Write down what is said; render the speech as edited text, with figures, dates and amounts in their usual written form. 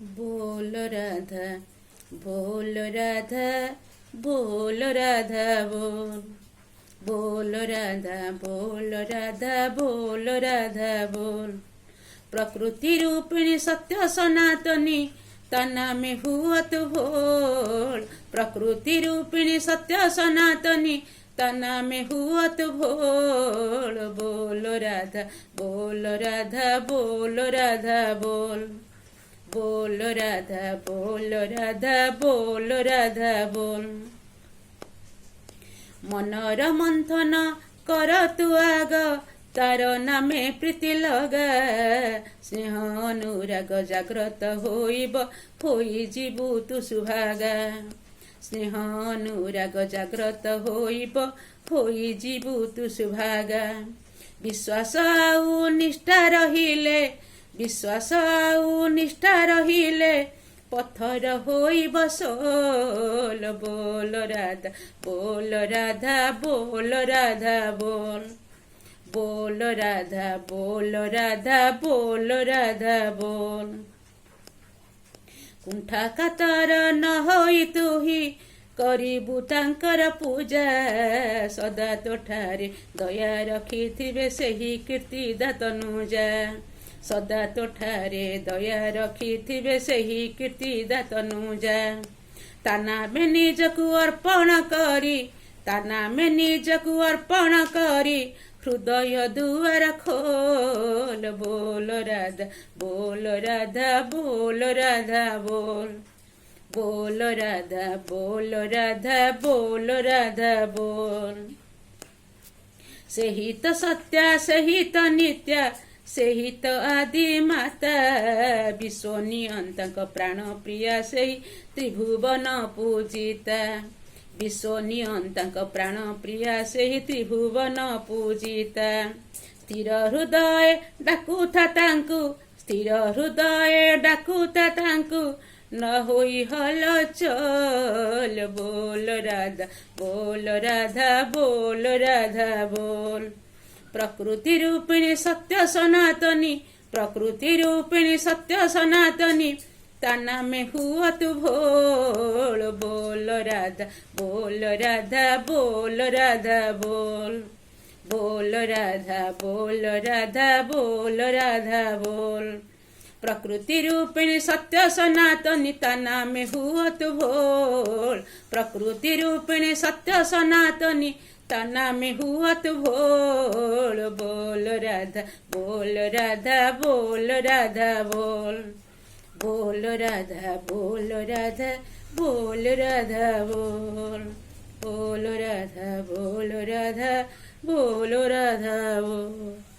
बोल राधा बोल राधा बोल राधा बोल बोल राधा बोल राधा बोल राधा बोल। प्रकृति रूपिणी सत्य सनातनी तना में हुआ तो भोल। प्रकृति रूपिणी सत्य सनातनी तना में हुआ तो भोल। बोल राधा बोल राधा बोल राधा बोल बोल राधा बोल राधा बोल राधा बोल। मनर मंथन कर तु आग तार नामे प्रीति लगा। स्नेह अनुराग जाग्रत होइब होई जीवु तु सुहागा। स्नेह अनुराग जाग्रत होइब होई जीवु तु सुहागा। विश्वास आउ निष्ठा रहिले विश्वास आउ निष्ठा रहिले पत्थर होइब सोल। बोल राधा बोल राधा बोल राधा बोल बोल राधा बोल राधा बोल राधा बोल। कुंठा कातर न होई तुही करिबु तांकर पूजा। सदा तोठारे दया रखिथिबे सेही कीर्ति दातनुजा। सदा तोठारे दया रखिथिबे सेही कीर्ति दातनुजा। ताना में निजकु अर्पण करी ताना में निजकु अर्पण करी हृदय दुआर खोल। बोल राधा बोल राधा बोल राधा बोल बोल राधा बोल राधा बोल राधा बोल। सेही तो सत्या सेही तो नित्या सेही तो आदि माता। विश्व नियंतक प्राण प्रिया सेही त्रिभुवन पूजिता। विश्व नियंतक प्राण प्रिया सेही त्रिभुवन पूजिता। स्थिर हृदय डाकुथा तांकु स्थिर हृदय डाकुथा तांकु न होई हलचल। बोल राधा बोल राधा बोल राधा बोल। प्रकृति रूपिणी सत्य सनातनी प्रकृति रूपिणी सत्य सनातनी ताना में हुआ तु भोल। बोल राधा बोल राधा बोल राधा बोल बोल राधा बोल राधा बोल राधा बोल। प्रकृति रूपिणी सत्य सनातनी ताना में हुआ तु भोल। प्रकृति रूपिणी सत्य सनातनी ताना में हुआ तु भोल। बोल राधा बोल राधा बोल राधा बोल बोल राधा बोल राधा बोल राधा बोल बोल राधा बोल राधा बोल राधा बोल।